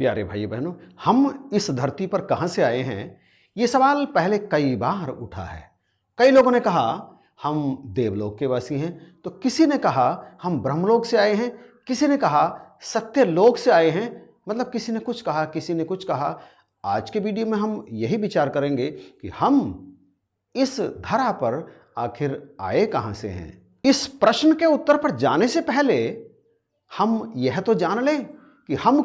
प्यारे भाई बहनों, हम इस धरती पर कहाँ से आए हैं, ये सवाल पहले कई बार उठा है। कई लोगों ने कहा हम देवलोक के वासी हैं, तो किसी ने कहा हम ब्रह्मलोक से आए हैं, किसी ने कहा सत्यलोक से आए हैं। मतलब किसी ने कुछ कहा, किसी ने कुछ कहा। आज के वीडियो में हम यही विचार करेंगे कि हम इस धरा पर आखिर आए कहाँ से हैं। इस प्रश्न के उत्तर पर जाने से पहले हम यह तो जान लें कि हम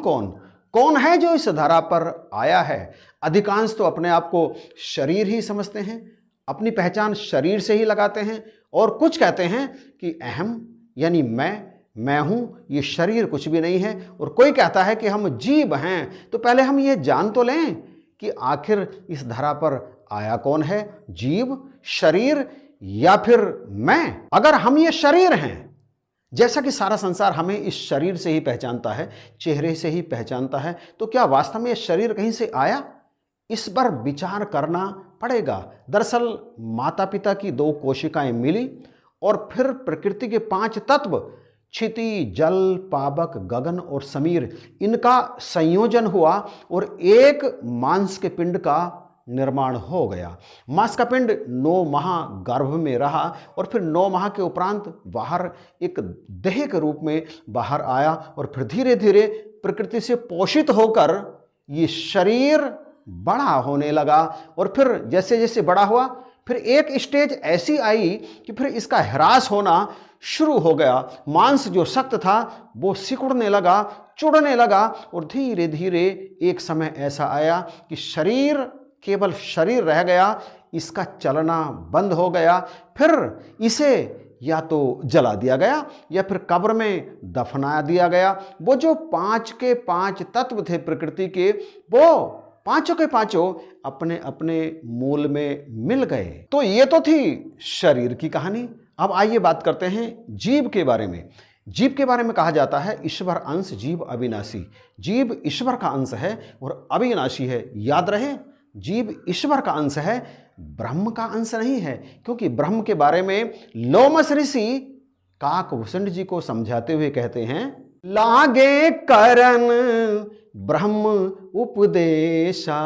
कौन है जो इस धरा पर आया है। अधिकांश तो अपने आप को शरीर ही समझते हैं, अपनी पहचान शरीर से ही लगाते हैं और कुछ कहते हैं कि अहम यानी मैं हूं, ये शरीर कुछ भी नहीं है। और कोई कहता है कि हम जीव हैं। तो पहले हम ये जान तो लें कि आखिर इस धरा पर आया कौन है, जीव, शरीर या फिर मैं। अगर हम ये शरीर हैं, जैसा कि सारा संसार हमें इस शरीर से ही पहचानता है, चेहरे से ही पहचानता है, तो क्या वास्तव में यह शरीर कहीं से आया? इस पर विचार करना पड़ेगा। दरअसल माता पिता की 2 कोशिकाएं मिली और फिर प्रकृति के 5 तत्व क्षिति, जल, पावक, गगन और समीर, इनका संयोजन हुआ और एक मांस के पिंड का निर्माण हो गया। मांस का पिंड 9 माह गर्भ में रहा और फिर 9 माह के उपरांत बाहर एक देह के रूप में बाहर आया और फिर धीरे धीरे प्रकृति से पोषित होकर ये शरीर बड़ा होने लगा। और फिर जैसे जैसे बड़ा हुआ, फिर एक स्टेज ऐसी आई कि फिर इसका ह्रास होना शुरू हो गया। मांस जो सख्त था वो सिकुड़ने लगा, चुड़ने लगा और धीरे धीरे एक समय ऐसा आया कि शरीर केवल शरीर रह गया, इसका चलना बंद हो गया। फिर इसे या तो जला दिया गया या फिर कब्र में दफना दिया गया। वो जो 5 के 5 तत्व थे प्रकृति के, वो पांचों के पांचों अपने अपने मूल में मिल गए। तो ये तो थी शरीर की कहानी। अब आइए बात करते हैं जीव के बारे में। जीव के बारे में कहा जाता है ईश्वर अंश जीव अविनाशी। जीव ईश्वर का अंश है और अविनाशी है। याद रहे, जीव ईश्वर का अंश है, ब्रह्म का अंश नहीं है। क्योंकि ब्रह्म के बारे में लोमस ऋषि काकभूषण जी को समझाते हुए कहते हैं, लागे करन ब्रह्म उपदेशा,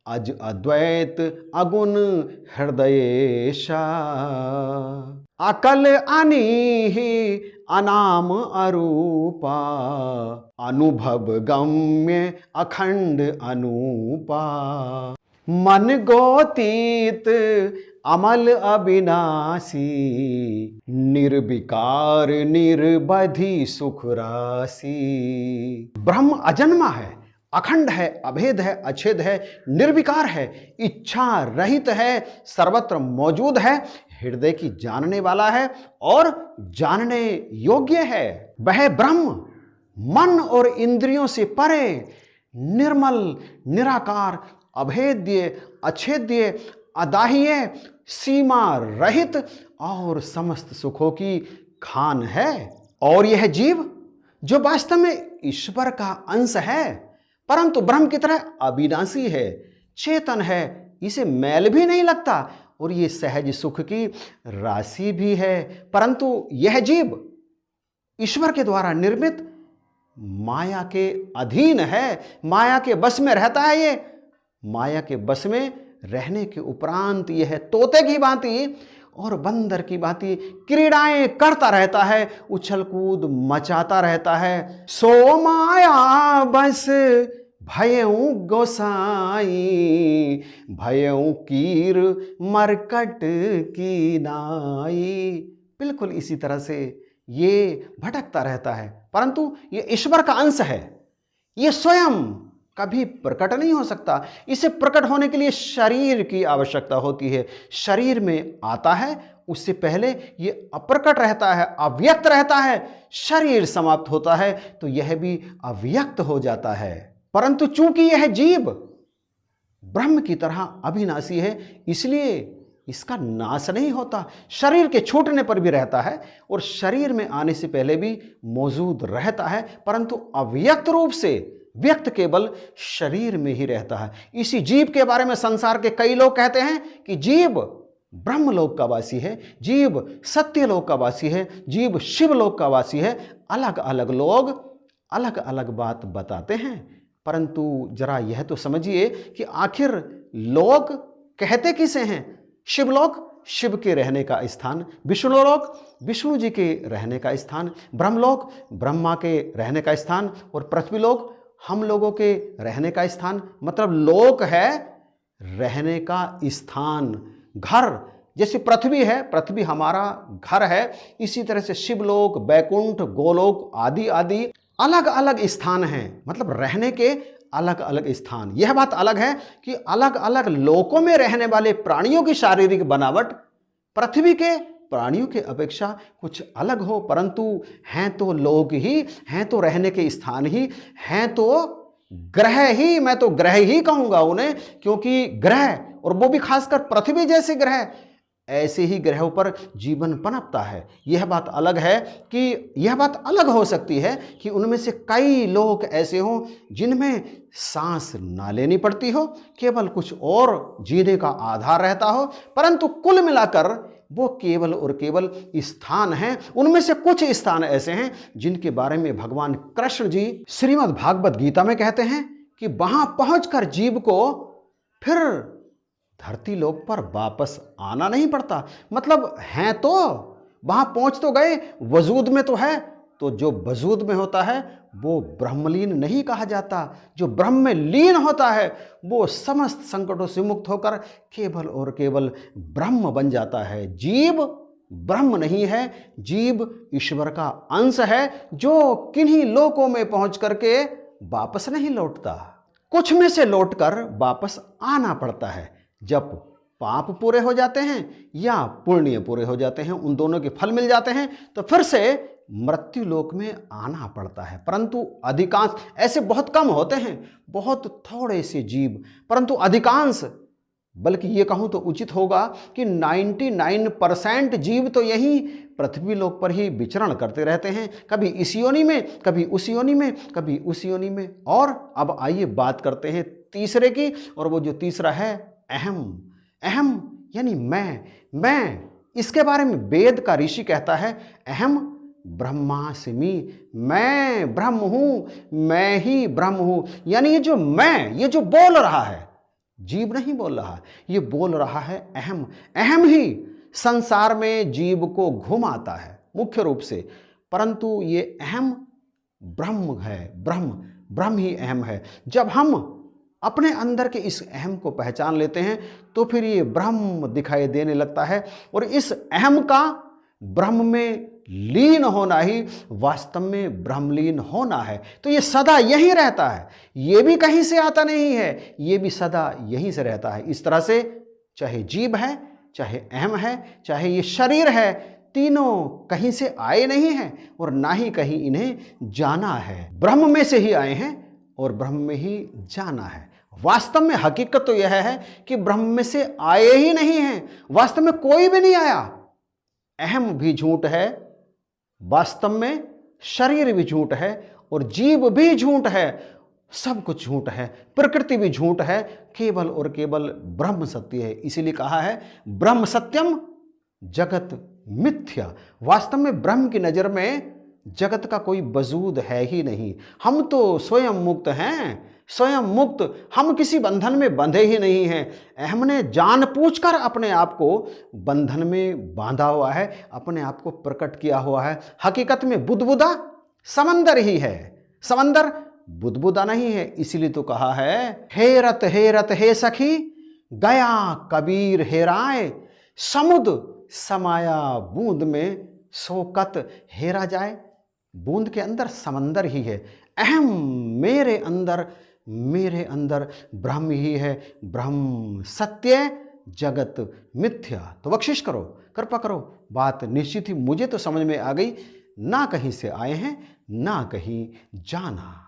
अज अद्वैत अगुण हृदयेशा, अकल अनीहि अनाम अरूपा, अनुभव गम्य अखंड अनूपा, मन गोतीत अमल अविनाशी, निर्विकार निर्बधि सुख राशि। ब्रह्म अजन्मा है, अखंड है, अभेद है, अछेद है, निर्विकार है, इच्छा रहित है, सर्वत्र मौजूद है, हृदय की जानने वाला है और जानने योग्य है। वह ब्रह्म मन और इंद्रियों से परे, निर्मल, निराकार, अभेद्य, अछेद्य, अदाह्य, सीमा रहित और समस्त सुखों की खान है। और यह जीव जो वास्तव में ईश्वर का अंश है, परंतु ब्रह्म की तरह अविनाशी है, चेतन है, इसे मैल भी नहीं लगता और ये सहज सुख की राशि भी है। परंतु यह जीव ईश्वर के द्वारा निर्मित माया के अधीन है, माया के बस में रहता है। ये माया के बस में रहने के उपरांत यह तोते की भांति और बंदर की भांति क्रीड़ाएं करता रहता है, उछल कूद मचाता रहता है। सो माया बस भयऊ गोसाई, भयऊ कीर मरकट की नाई। बिल्कुल इसी तरह से ये भटकता रहता है, परंतु ये ईश्वर का अंश है। ये स्वयं कभी प्रकट नहीं हो सकता। इसे प्रकट होने के लिए शरीर की आवश्यकता होती है। शरीर में आता है, उससे पहले ये अप्रकट रहता है, अव्यक्त रहता है। शरीर समाप्त होता है तो यह भी अव्यक्त हो जाता है। परंतु चूंकि यह जीव ब्रह्म की तरह अविनाशी है, इसलिए इसका नाश नहीं होता। शरीर के छूटने पर भी रहता है और शरीर में आने से पहले भी मौजूद रहता है, परंतु अव्यक्त रूप से, व्यक्त केवल शरीर में ही रहता है। इसी जीव के बारे में संसार के कई लोग कहते हैं कि जीव ब्रह्मलोक का वासी है, जीव सत्यलोक का वासी है, जीव शिवलोक का वासी है। अलग अलग लोग अलग अलग बात बताते हैं, परंतु जरा यह तो समझिए कि आखिर लोक कहते किसे हैं? शिवलोक शिव के रहने का स्थान, विष्णुलोक विष्णु जी के रहने का स्थान, ब्रह्मलोक ब्रह्मा के रहने का स्थान और पृथ्वीलोक हम लोगों के रहने का स्थान। मतलब लोक है रहने का स्थान, घर। जैसे पृथ्वी है, पृथ्वी हमारा घर है, इसी तरह से शिवलोक, बैकुंठ, गोलोक आदि आदि अलग अलग स्थान हैं, मतलब रहने के अलग अलग स्थान। यह बात अलग है कि अलग अलग लोकों में रहने वाले प्राणियों की शारीरिक बनावट पृथ्वी के प्राणियों के अपेक्षा कुछ अलग हो, परंतु हैं तो लोक ही, हैं तो रहने के स्थान ही, हैं तो ग्रह ही। मैं तो ग्रह ही कहूंगा उन्हें, क्योंकि ग्रह, और वो भी खासकर पृथ्वी जैसे ग्रह, ऐसे ही ग्रहों पर जीवन पनपता है। यह बात अलग है कि यह बात अलग हो सकती है कि उनमें से कई लोग ऐसे हों जिनमें सांस ना लेनी पड़ती हो, केवल कुछ और जीने का आधार रहता हो, परंतु कुल मिलाकर वो केवल और केवल स्थान हैं। उनमें से कुछ स्थान ऐसे हैं जिनके बारे में भगवान कृष्ण जी श्रीमद् भागवत गीता में कहते हैं कि वहां पहुंचकर जीव को फिर धरती लोक पर वापस आना नहीं पड़ता। मतलब हैं तो वहां पहुंच तो गए, वजूद में तो है, तो जो वजूद में होता है वो ब्रह्मलीन नहीं कहा जाता। जो ब्रह्म में लीन होता है वो समस्त संकटों से मुक्त होकर केवल और केवल ब्रह्म बन जाता है। जीव ब्रह्म नहीं है, जीव ईश्वर का अंश है जो किन्हीं लोकों में पहुंच करके वापस नहीं लौटता। कुछ में से लौटकर वापस आना पड़ता है। जब पाप पूरे हो जाते हैं या पुण्य पूरे हो जाते हैं, उन दोनों के फल मिल जाते हैं, तो फिर से मृत्यु लोक में आना पड़ता है। परंतु अधिकांश, ऐसे बहुत कम होते हैं, बहुत थोड़े से जीव, परंतु अधिकांश, बल्कि ये कहूँ तो उचित होगा कि 99% जीव तो यही पृथ्वी लोक पर ही विचरण करते रहते हैं, कभी इस योनि में, कभी उस योनि में, कभी उस योनि में। और अब आइए बात करते हैं तीसरे की, और वो जो तीसरा है अहम। अहम यानी मैं। इसके बारे में वेद का ऋषि कहता है अहम ब्रह्मास्मि, मैं ब्रह्म हूं, मैं ही ब्रह्म हूं। यानी ये जो मैं, ये जो बोल रहा है, जीव नहीं बोल रहा, ये बोल रहा है अहम। अहम ही संसार में जीव को घुमाता है मुख्य रूप से, परंतु ये अहम ब्रह्म है, ब्रह्म ही अहम है। जब हम अपने अंदर के इस अहम को पहचान लेते हैं तो फिर ये ब्रह्म दिखाई देने लगता है, और इस अहम का ब्रह्म में लीन होना ही वास्तव में ब्रह्मलीन होना है। तो ये सदा यही रहता है, ये भी कहीं से आता नहीं है, ये भी सदा यहीं से रहता है। इस तरह से चाहे जीव है, चाहे अहम है, चाहे ये शरीर है, तीनों कहीं से आए नहीं हैं और ना ही कहीं इन्हें जाना है। ब्रह्म में से ही आए हैं और ब्रह्म में ही जाना है। वास्तव में हकीकत तो यह है कि ब्रह्म में से आए ही नहीं हैं, वास्तव में कोई भी नहीं आया। अहम भी झूठ है, वास्तव में शरीर भी झूठ है, और जीव भी झूठ है, सब कुछ झूठ है, प्रकृति भी झूठ है, केवल और केवल ब्रह्म सत्य है। इसीलिए कहा है ब्रह्म सत्यम जगत मिथ्या। वास्तव में ब्रह्म की नजर में जगत का कोई वजूद है ही नहीं। हम तो स्वयं मुक्त हैं, स्वयं मुक्त, हम किसी बंधन में बंधे ही नहीं हैं। हमने जानबूझकर अपने आप को बंधन में बांधा हुआ है, अपने आप को प्रकट किया हुआ है। हकीकत में बुदबुदा समंदर ही है, समंदर बुदबुदा नहीं है। इसीलिए तो कहा है हेरत हेरत हे सखी गया कबीर हेराए, समुद्र समाया बूंद में सोकत हेरा जाए। बूंद के अंदर समंदर ही है। अहम मेरे अंदर ब्रह्म ही है, ब्रह्म सत्य जगत मिथ्या। तो बख्शिश करो, कृपा करो, बात निश्चित ही मुझे तो समझ में आ गई। ना कहीं से आए हैं, ना कहीं जाना।